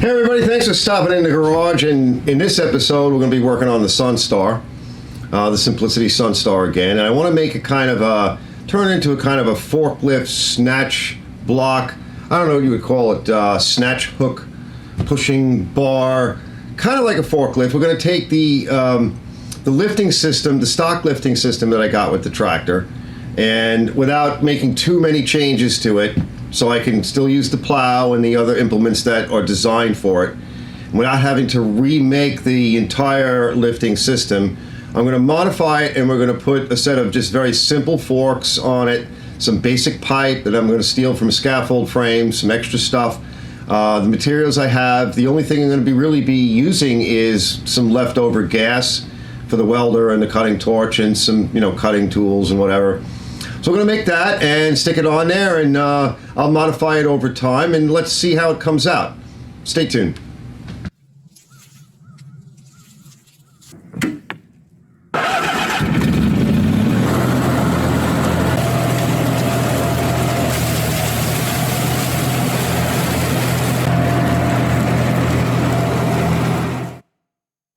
Hey everybody, thanks for stopping in the garage, and in this episode we're going to be working on the Sunstar, the Simplicity Sunstar again, and I want to make it kind of turn into a kind of a forklift snatch block. I don't know what you would call it, snatch hook pushing bar, kind of like a forklift. We're going to take the lifting system, the stock lifting system that I got with the tractor, and without making too many changes to it, so I can still use the plow and the other implements that are designed for it, without having to remake the entire lifting system. I'm going to modify it, and we're going to put a set of just very simple forks on it, some basic pipe that I'm going to steal from a scaffold frame, some extra stuff. The materials I have, the only thing I'm going to really be using is some leftover gas for the welder and the cutting torch, and some, cutting tools and whatever. So we're going to make that and stick it on there, and I'll modify it over time, and let's see how it comes out. Stay tuned.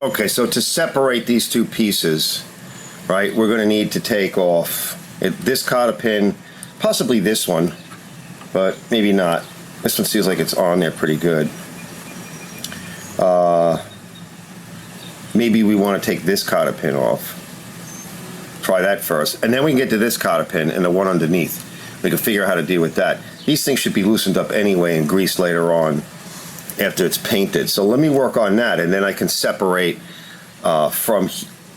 Okay, so to separate these two pieces, right, we're going to need to take off this cotter pin, possibly this one, but maybe not. This one seems like it's on there pretty good. Maybe we want to take this cotter pin off. Try that first, and then we can get to this cotter pin and the one underneath. We can figure out how to deal with that. These things should be loosened up anyway and greased later on after it's painted. So let me work on that, and then I can separate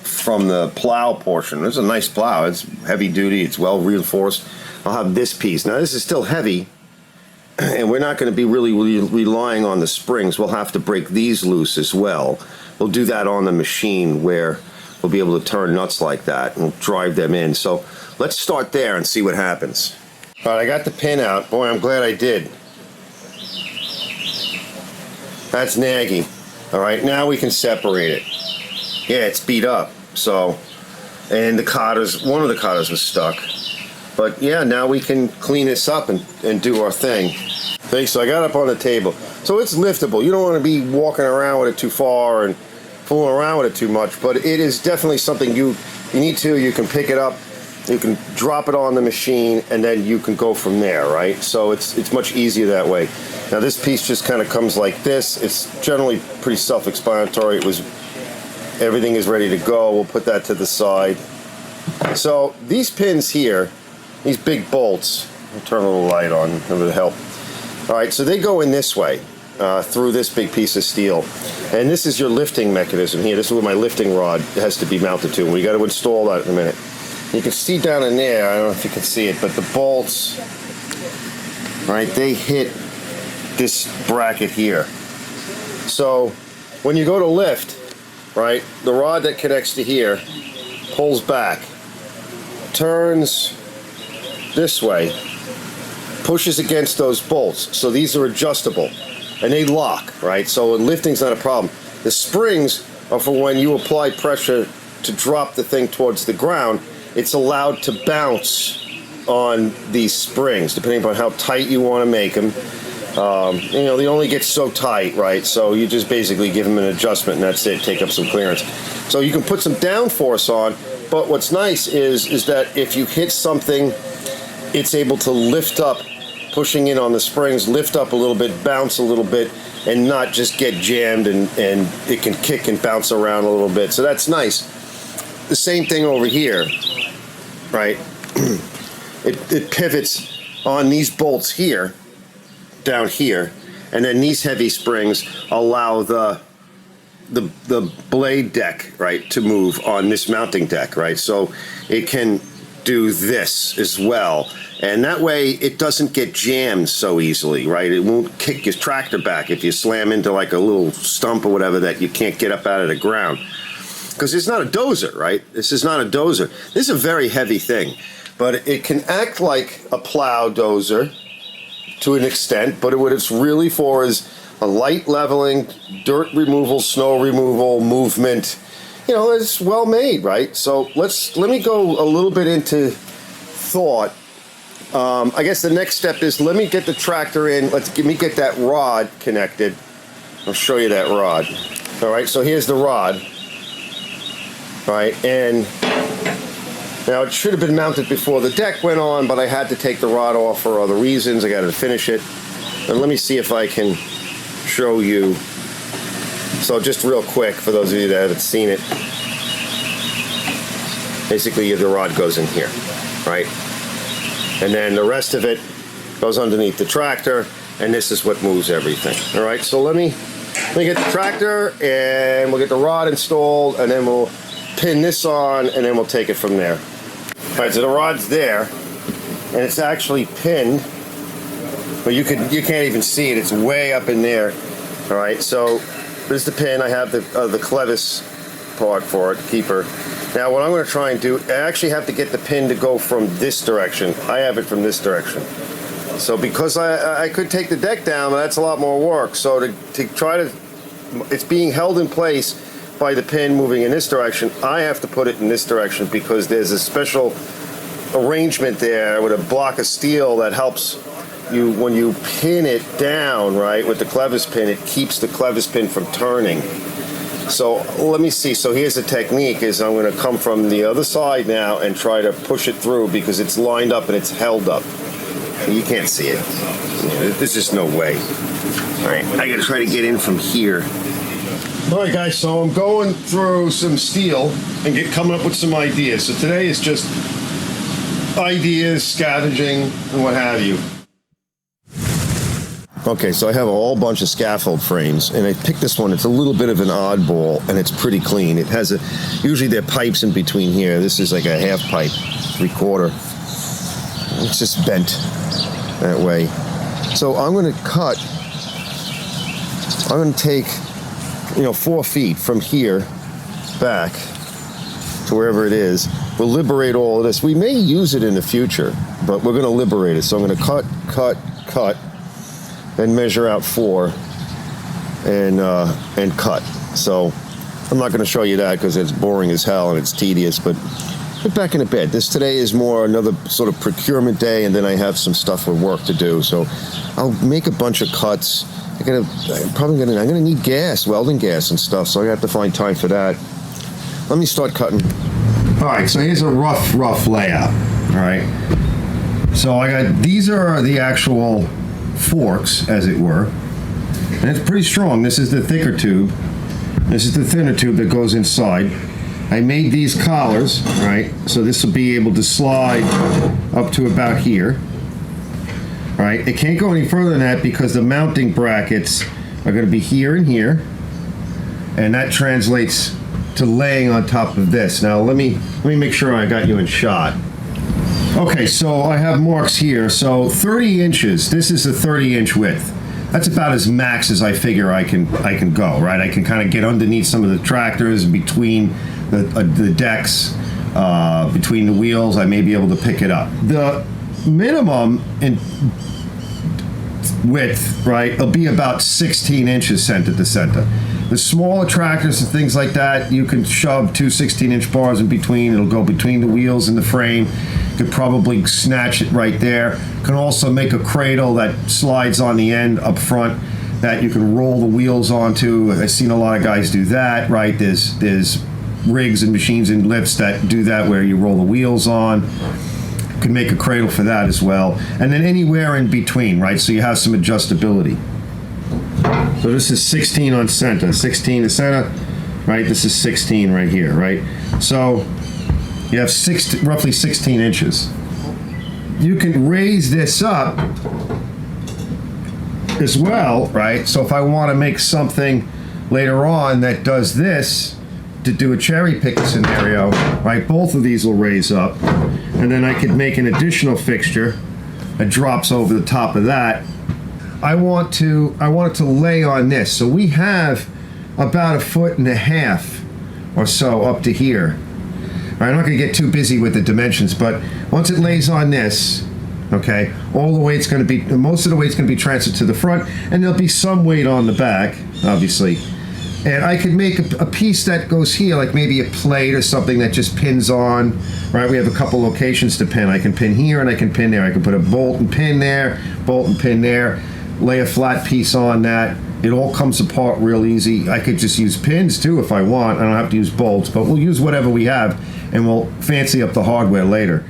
from the plow portion. This is a nice plow. It's heavy duty. It's well reinforced. I'll have this piece. Now this is still heavy, and we're not going to be really relying on the springs. We'll have to break these loose as well. We'll do that on the machine, where we'll be able to turn nuts like that and we'll drive them in. So let's start there and see what happens. All right, I got the pin out. Boy, I'm glad I did. That's naggy. All right, now we can separate it. Yeah, it's beat up. So, and the cotters, one of the cotters was stuck. But yeah, now we can clean this up and do our thing. Okay, so I got up on the table. So it's liftable. You don't want to be walking around with it too far and fooling around with it too much, but it is definitely something you need to. You can pick it up, you can drop it on the machine, and then you can go from there, right? So it's much easier that way. Now this piece just kind of comes like this. It's generally pretty self-explanatory. Everything is ready to go. We'll put that to the side. So these pins here, these big bolts, I'll turn a little light on, that would help. All right, so they go in this way, through this big piece of steel. And this is your lifting mechanism here. This is where my lifting rod has to be mounted to. We got to install that in a minute. You can see down in there, I don't know if you can see it, but the bolts, right, they hit this bracket here. So when you go to lift, right, the rod that connects to here pulls back, turns this way, pushes against those bolts. So these are adjustable and they lock, right? So lifting's not a problem. The springs are for when you apply pressure to drop the thing towards the ground. It's allowed to bounce on these springs depending upon how tight you want to make them. They only get so tight, right? So you just basically give them an adjustment and that's it, take up some clearance. So you can put some downforce on, but what's nice is that if you hit something, it's able to lift up, pushing in on the springs, lift up a little bit, bounce a little bit, and not just get jammed, and it can kick and bounce around a little bit. So that's nice. The same thing over here, right? It pivots on these bolts here, down here, and then these heavy springs allow the blade deck, right, to move on this mounting deck, right? So it can do this as well, and that way it doesn't get jammed so easily, right? It won't kick your tractor back if you slam into like a little stump or whatever that you can't get up out of the ground, because it's not a dozer, right? This is not a dozer. This is a very heavy thing, but it can act like a plow dozer to an extent, but what it's really for is a light leveling, dirt removal, snow removal, movement. It's well made, right? So let me go a little bit into thought. I guess the next step is let me get the tractor in. Let me get that rod connected, I'll show you that rod. All right, so here's the rod. All right, and now it should have been mounted before the deck went on, but I had to take the rod off for other reasons. I got to finish it. And let me see if I can show you. So just real quick, for those of you that haven't seen it, basically the rod goes in here, right? And then the rest of it goes underneath the tractor, and this is what moves everything. All right, so let me get the tractor, and we'll get the rod installed, and then we'll pin this on, and then we'll take it from there. All right, so the rod's there, and it's actually pinned, but you can't even see it. It's way up in there. All right, so there's the pin. I have the clevis part for it, keeper. Now what I'm going to try and do, I actually have to get the pin to go from this direction. I have it from this direction. So because I could take the deck down, but that's a lot more work. So to try to, it's being held in place by the pin moving in this direction. I have to put it in this direction because there's a special arrangement there with a block of steel that helps you when you pin it down, right, with the clevis pin. It keeps the clevis pin from turning. So let me see. So here's the technique: is I'm going to come from the other side now and try to push it through because it's lined up and it's held up. You can't see it. There's just no way. All right, I got to try to get in from here. All right, guys. So I'm going through some steel and coming up with some ideas. So today is just ideas, scavenging, and what have you. Okay, so I have a whole bunch of scaffold frames, and I picked this one. It's a little bit of an oddball, and it's pretty clean. It has usually there are pipes in between here. This is like a half pipe, 3/4. It's just bent that way. So I'm going to take, 4 feet from here back to wherever it is. We'll liberate all of this. We may use it in the future, but we're going to liberate it. So I'm going to cut, then measure out 4 and cut. So I'm not going to show you that because it's boring as hell and it's tedious, but get back into bed. Today is more another sort of procurement day, and then I have some stuff with work to do. So I'll make a bunch of cuts. I'm gonna need gas, welding gas and stuff, so I have to find time for that. Let me start cutting. All right, so here's a rough layout. All right, so these are the actual forks, as it were, and it's pretty strong. This is the thicker tube. This is the thinner tube that goes inside. I made these collars, right? So this will be able to slide up to about here. All right, it can't go any further than that because the mounting brackets are going to be here and here, and that translates to laying on top of this. Now let me make sure I got you in shot. Okay, so I have marks here. So 30 inches. This is a 30-inch width. That's about as max as I figure I can go. Right, I can kind of get underneath some of the tractors, between the decks, between the wheels. I may be able to pick it up. The minimum in width, right, it'll be about 16 inches center to center. The smaller tractors and things like that, you can shove 2 16-inch bars in between. It'll go between the wheels and the frame. You could probably snatch it right there. You can also make a cradle that slides on the end up front that you can roll the wheels onto. I've seen a lot of guys do that, right? There's rigs and machines and lifts that do that where you roll the wheels on. You can make a cradle for that as well. And then anywhere in between, right? So you have some adjustability. So this is 16 on center, 16 to center, right? This is 16 right here, right? So you have roughly 16 inches. You can raise this up as well, right? So if I want to make something later on that does this, to do a cherry pick scenario, right? Both of these will raise up, and then I could make an additional fixture that drops over the top of that. I want it to lay on this. So we have about 1.5 feet or so up to here. Right, I'm not going to get too busy with the dimensions, but once it lays on this, okay, all the weight's going to be, most of the weight's going to be transferred to the front, and there'll be some weight on the back, obviously. And I could make a piece that goes here, like maybe a plate or something that just pins on, right? We have a couple locations to pin. I can pin here and I can pin there. I can put a bolt and pin there, bolt and pin there. lay a flat piece on that. It all comes apart real easy. I could just use pins too if I want. I don't have to use bolts, but we'll use whatever we have, and we'll fancy up the hardware later.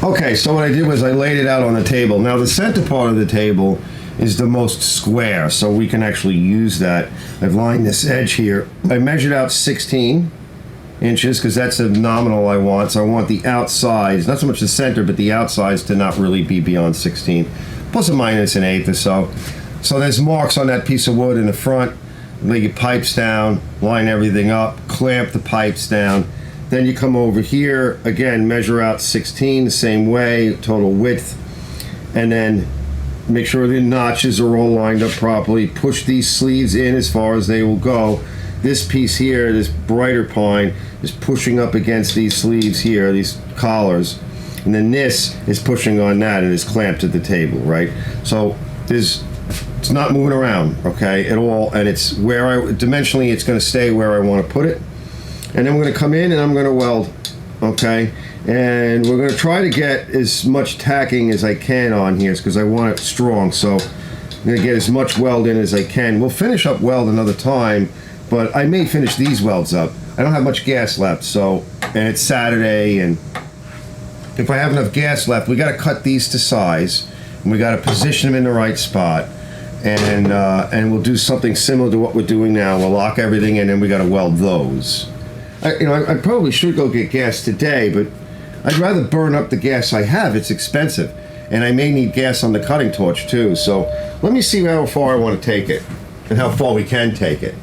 Okay, so what I did was I laid it out on the table. Now the center part of the table is the most square, so we can actually use that. I've lined this edge here. I measured out 16 inches because that's the nominal I want. So I want the outsides, not so much the center, but the outsides to not really be beyond 16, plus or minus an eighth or so. So there's marks on that piece of wood in the front. Lay your pipes down, line everything up, clamp the pipes down. Then you come over here, again, measure out 16 the same way, total width, and then make sure the notches are all lined up properly. Push these sleeves in as far as they will go. This piece here, this brighter pine, is pushing up against these sleeves here, these collars, and then this is pushing on that and is clamped to the table, right? So it's not moving around, okay, at all, and it's where dimensionally it's going to stay where I want to put it. And then we're going to come in and I'm going to weld, okay? And we're going to try to get as much tacking as I can on here because I want it strong. So I'm going to get as much weld in as I can. We'll finish up weld another time, but I may finish these welds up. I don't have much gas left, so, and it's Saturday, and if I have enough gas left, we got to cut these to size, and we got to position them in the right spot. And we'll do something similar to what we're doing now. We'll lock everything in, and we got to weld those. I probably should go get gas today, but I'd rather burn up the gas I have. It's expensive, and I may need gas on the cutting torch too. So let me see how far I want to take it and how far we can take it.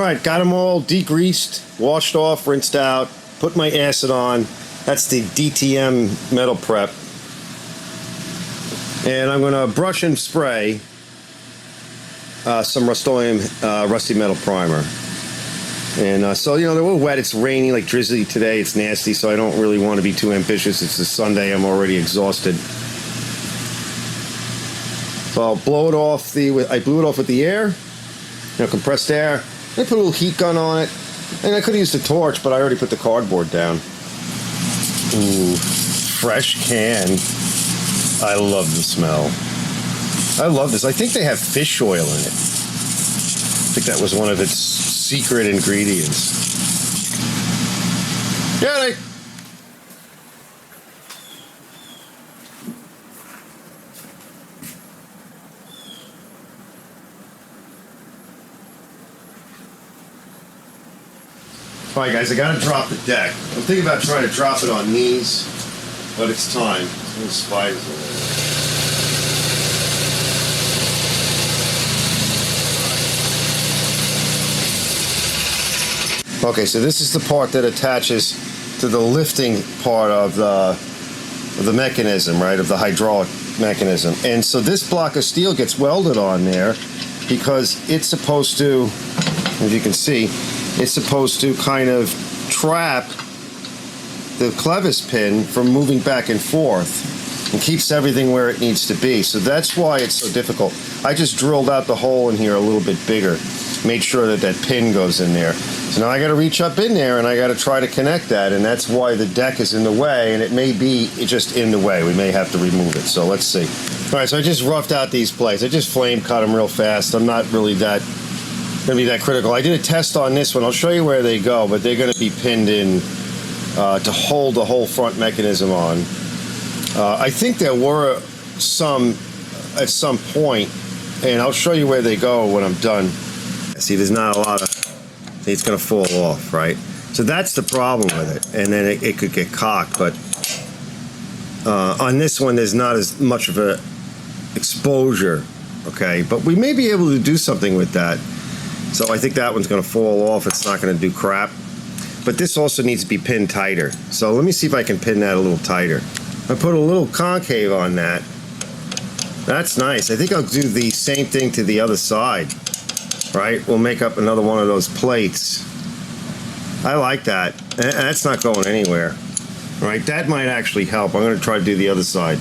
right, got them all degreased, washed off, rinsed out, put my acid on. That's the DTM metal prep. And I'm going to brush and spray some Rust-Oleum Rusty Metal Primer. And so, you know, they're a little wet. It's rainy, like drizzly today. It's nasty, so I don't really want to be too ambitious. It's a Sunday. I'm already exhausted. So I'll blow it off. I blew it off with the air, you know, compressed air. I put a little heat gun on it. And I could have used a torch, but I already put the cardboard down. Ooh, fresh can. I love the smell. I love this. I think they have fish oil in it. I think that was one of its secret ingredients. Get it! Alright guys, I gotta drop the deck. I'm thinking about trying to drop it on knees, but it's time. There's little spiders over there. Okay, so this is the part that attaches to the lifting part of the mechanism, right, of the hydraulic mechanism. And so this block of steel gets welded on there because it's supposed to, as you can see, it's supposed to kind of trap the clevis pin from moving back and forth and keeps everything where it needs to be. So that's why it's so difficult. I just drilled out the hole in here a little bit bigger, made sure that that pin goes in there. So now I got to reach up in there and I got to try to connect that, and that's why the deck is in the way, and it may be just in the way. We may have to remove it, so let's see. All right, so I just roughed out these plates. I just flame cut them real fast. I'm not really going to be that critical. I did a test on this one. I'll show you where they go, but they're going to be pinned in to hold the whole front mechanism on. I think there were some at some point, and I'll show you where they go when I'm done. See, there's not a lot of, it's going to fall off, right? So that's the problem with it, and then it could get cocked, but on this one there's not as much of a exposure, okay? But we may be able to do something with that. So I think that one's going to fall off. It's not going to do crap. But this also needs to be pinned tighter. So let me see if I can pin that a little tighter. I put a little concave on that. That's nice. I think I'll do the same thing to the other side. Right? We'll make up another one of those plates. I like that. That's not going anywhere. All right? That might actually help. I'm going to try to do the other side.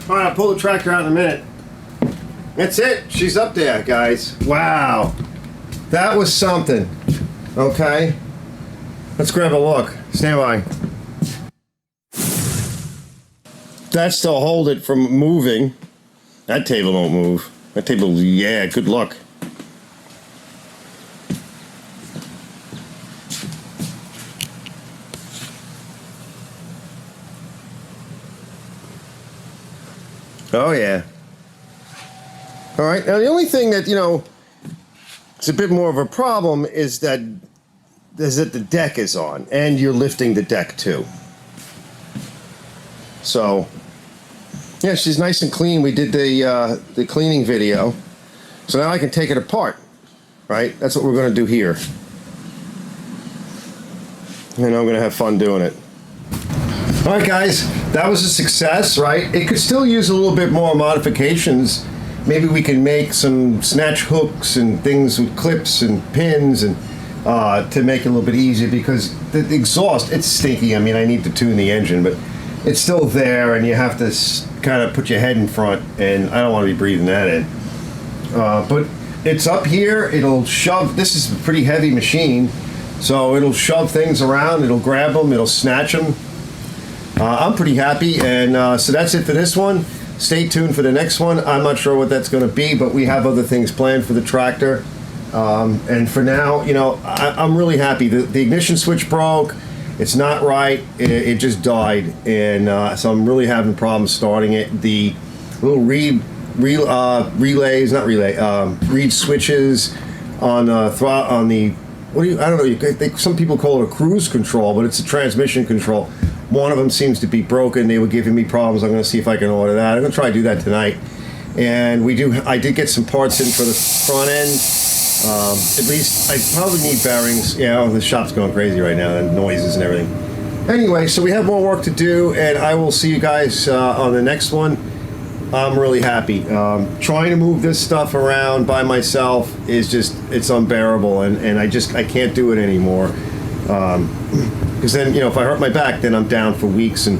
All right, I'll pull the tractor out in a minute. That's it. She's up there, guys. Wow. That was something. Okay. Let's grab a look. Stand by. That's to hold it from moving. That table don't move. That table, yeah, good luck. Oh, yeah. All right. Now, the only thing that, it's a bit more of a problem is that the deck is on, and you're lifting the deck, too. So, yeah, she's nice and clean. We did the cleaning video. So now I can take it apart, right? That's what we're going to do here. And I'm going to have fun doing it. All right, guys, that was a success, right? It could still use a little bit more modifications. Maybe we can make some snatch hooks and things with clips and pins and to make it a little bit easier, because the exhaust, it's stinky. I mean, I need to tune the engine, but it's still there, and you have to kind of put your head in front, and I don't want to be breathing that in. But it's up here. It'll shove. This is a pretty heavy machine, so it'll shove things around. It'll grab them. It'll snatch them. I'm pretty happy, and so that's it for this one. Stay tuned for the next one. I'm not sure what that's going to be, but we have other things planned for the tractor. And for now, I'm really happy. The ignition switch broke. It's not right. It just died, and so I'm really having problems starting it. The little reed switches on the I don't know. Some people call it a cruise control, but it's a transmission control. One of them seems to be broken. They were giving me problems. I'm going to see if I can order that. I'm going to try to do that tonight. And I did get some parts in for the front end. At least I probably need bearings. Yeah, the shop's going crazy right now, and noises and everything. Anyway, so we have more work to do, and I will see you guys on the next one. I'm really happy. Trying to move this stuff around by myself is it's unbearable, and I can't do it anymore. Because then, if I hurt my back, then I'm down for weeks, and,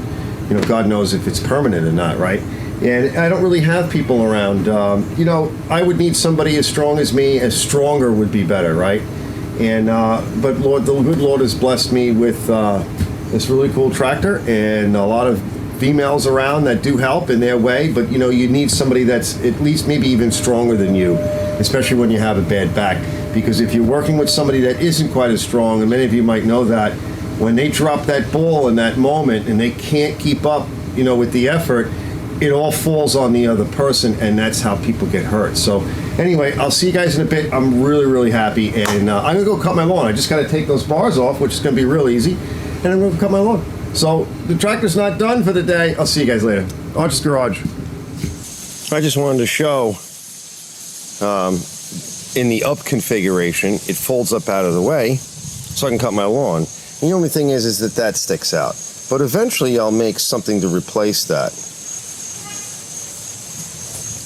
God knows if it's permanent or not, right? And I don't really have people around. I would need somebody as strong as me. As stronger would be better, right? And but Lord, the good Lord has blessed me with this really cool tractor and a lot of females around that do help in their way. But you need somebody that's at least maybe even stronger than you, especially when you have a bad back. Because if you're working with somebody that isn't quite as strong, and many of you might know that, when they drop that ball in that moment and they can't keep up, with the effort, it all falls on the other person, and that's how people get hurt. So anyway, I'll see you guys in a bit. I'm really, really happy, and I'm going to go cut my lawn. I just got to take those bars off, which is going to be real easy, and I'm going to cut my lawn. So the tractor's not done for the day. I'll see you guys later. Arch's Garage. I just wanted to show in the up configuration, it folds up out of the way so I can cut my lawn. And the only thing is that sticks out. But eventually I'll make something to replace that.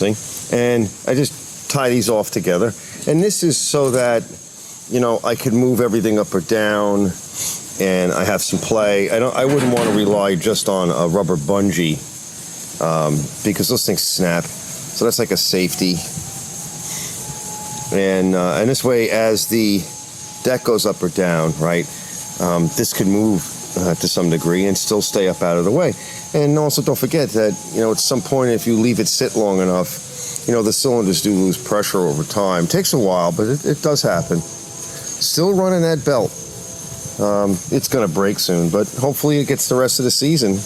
See? And I just tie these off together. And this is so that, I can move everything up or down, and I have some play. I wouldn't want to rely just on a rubber bungee, because those things snap. So that's like a safety. And this way, as the deck goes up or down, right, this can move to some degree and still stay up out of the way. And also don't forget that, at some point, if you leave it sit long enough, the cylinders do lose pressure over time. It takes a while, but it does happen. Still running that belt. It's going to break soon, but hopefully it gets the rest of the season.